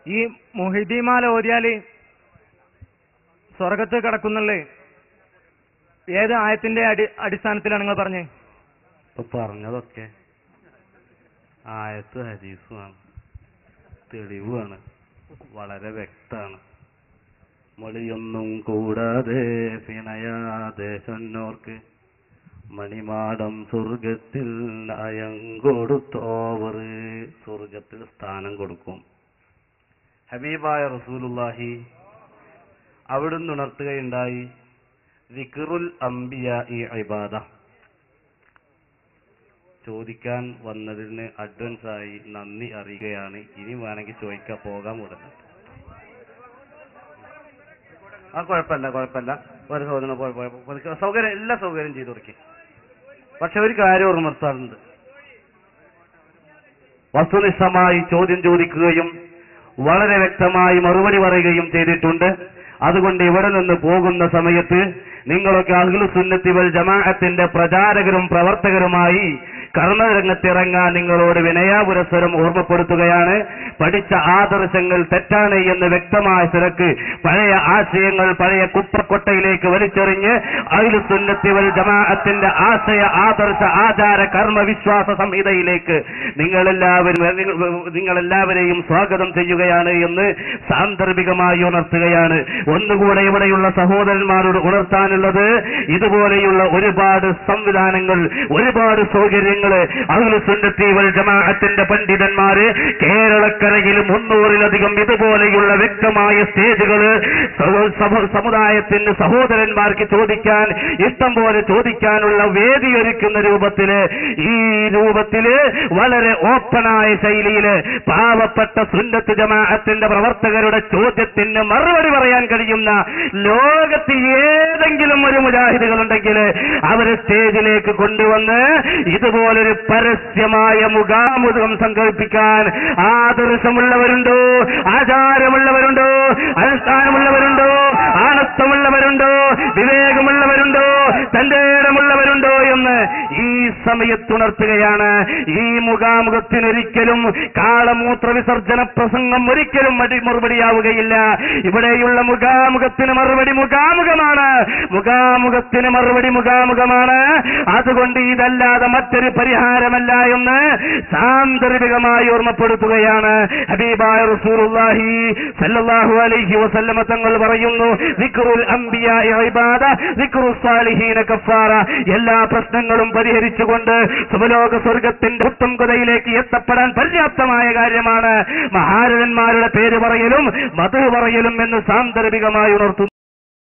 ഈ മുഹിദ്ദീമാല ഓതിയാല് സ്വർഗത്ത് കിടക്കുന്നുള്ളേ ഏത് ആയത്തിന്റെ അടിസ്ഥാനത്തിലാണ് നിങ്ങൾ പറഞ്ഞത്? ഇപ്പൊ പറഞ്ഞതൊക്കെ ആയത്ത് ഹദീസുമാണ്, തെളിവാണ്, വളരെ വ്യക്തമാണ്. മൊഴിയൊന്നും കൂടാതെ വിനയാതെ ചൊന്നോർക്ക് മണിമാടം സ്വർഗത്തിൽ നയം കൊടുത്തോവർ, സ്വർഗത്തിൽ സ്ഥാനം കൊടുക്കും. ഹബീബായ റസൂലുള്ളാഹി അവിടുന്ന് ഉണർത്തുകയുണ്ടായി, ദിക്റുൽ അംബിയാഇ ഇബാദ. ചോദിക്കാൻ വന്നതിന് അഡ്വാൻസായി നന്ദി അറിയുകയാണ്. ഇനി വേണമെങ്കിൽ ചോദിക്കാൻ പോകാൻ ഉടനെ. കുഴപ്പമില്ല, ഒരു സൗകര്യം, എല്ലാ സൗകര്യം ചെയ്തു കൊടുക്കും. പക്ഷെ ഒരു കാര്യം ഓർമ്മർത്താറുണ്ട്, വസ്തുനിഷ്ഠമായി ചോദ്യം ചോദിക്കുകയും വളരെ വ്യക്തമായി മറുപടി പറയുകയും ചെയ്തിട്ടുണ്ട്. അതുകൊണ്ട് ഇവിടെ നിന്ന് പോകുന്ന സമയത്ത് നിങ്ങളൊക്കെ അഹ്ലുസുന്നത്തി വൽ ജമാഅത്തിന്റെ പ്രചാരകരും പ്രവർത്തകരുമായി കർമ്മരംഗത്തിറങ്ങാൻ നിങ്ങളോട് വിനയാപുരസ്സരം ഓർമ്മപ്പെടുത്തുകയാണ്. പഠിച്ച ആദർശങ്ങൾ തെറ്റാണ് എന്ന് വ്യക്തമായ നിലക്ക് പഴയ ആശയങ്ങൾ പഴയ കുപ്പക്കൊട്ടയിലേക്ക് വലിച്ചെറിഞ്ഞ് അഹ്ലുസുന്നത്തി വൽ ജമാഅത്തിന്റെ ആശയ ആദർശ ആചാര കർമ്മ വിശ്വാസ സംഹിതയിലേക്ക് നിങ്ങളെല്ലാവരെയും സ്വാഗതം ചെയ്യുകയാണ് എന്ന് സാന്ദർഭികമായി ഉണർത്തുകയാണ്. ഒന്നുകൂടെ ഇവിടെയുള്ള സഹോദരന്മാരോട് ഉണർത്താനുള്ളത്, ഇതുപോലെയുള്ള ഒരുപാട് സംവിധാനങ്ങൾ, ഒരുപാട് സൗകര്യങ്ങൾ അഹ്ലുസുന്നത്തി വൽ ജമാഅത്തിന്റെ പണ്ഡിതന്മാര് കേരളക്കരയിൽ 300-ലധികം ഇതുപോലെയുള്ള വ്യക്തമായ സ്റ്റേജുകൾ സമുദായത്തിന് സഹോദരന്മാർക്ക് ചോദിക്കാൻ ഇഷ്ടം പോലെ ചോദിക്കാനുള്ള വേദി ഒരുക്കുന്ന രൂപത്തില്, ഈ രൂപത്തില് വളരെ ഓപ്പണായ ശൈലിയില് പാവപ്പെട്ട സുന്നത്ത് ജമാഅത്തിന്റെ പ്രവർത്തകരുടെ ചോദ്യത്തിന് മറുപടി പറയാൻ കഴിയുന്ന ലോകത്ത് ഏതെങ്കിലും ഒരു മുജാഹിദുകളുണ്ടെങ്കിൽ അവരെ സ്റ്റേജിലേക്ക് കൊണ്ടുവന്ന് ഇതുപോലൊരു പരസ്യമായ മുഖാമുഖം സങ്കല്പിക്കാൻ ആദർശമുള്ളവരുണ്ടോ, ആചാരമുള്ളവരുണ്ടോ, അനുഷ്ഠാനമുള്ളവരുണ്ടോ, ആണത്വമുള്ളവരുണ്ടോ, വിവേകമുള്ളവരുണ്ടോ, തന്റേടമുള്ളവരുണ്ടോ എന്ന് ഈ സമയത്തുണർത്തുകയാണ്. ഈ മുഖാമുഖത്തിനൊരിക്കലും കാളമൂത്ര വിസർജന പ്രസംഗം ഒരിക്കലും മറുപടിയാവുകയില്ല. ഇവിടെയുള്ള മുഖാമുഖത്തിന് മറുപടി മുഖാമുഖമാണ്, മുഖാമുഖത്തിന് മറുപടി മുഖാമുഖമാണ്. അതുകൊണ്ട് ഇതല്ലാതെ മറ്റൊരു പരിഹാരമല്ല എന്ന് സാന്ദർഭികമായി ഓർമ്മപ്പെടുത്തുകയാണ്. ഹബീബായ റസൂലുള്ളാഹി സല്ലല്ലാഹു അലൈഹി വസല്ലമ തങ്ങൾ പറയുന്നു, ദിക്റുൽ അംബിയാഇ ഇബാദ, ദിക്റുസ് സാലിഹീന കഫാറ. എല്ലാ പ്രശ്നങ്ങളും പരിഹരിച്ചുകൊണ്ട് സുബലോക സ്വർഗത്തിന്റെ ഉത്തംകതയിലേക്ക് എത്തപ്പെടാൻ പര്യാപ്തമായ കാര്യമാണ് മഹാരഥന്മാരുടെ പേര് പറയലും മധു പറയലും എന്ന് സാന്ദർഭികമായി ഉണർത്തുന്നു.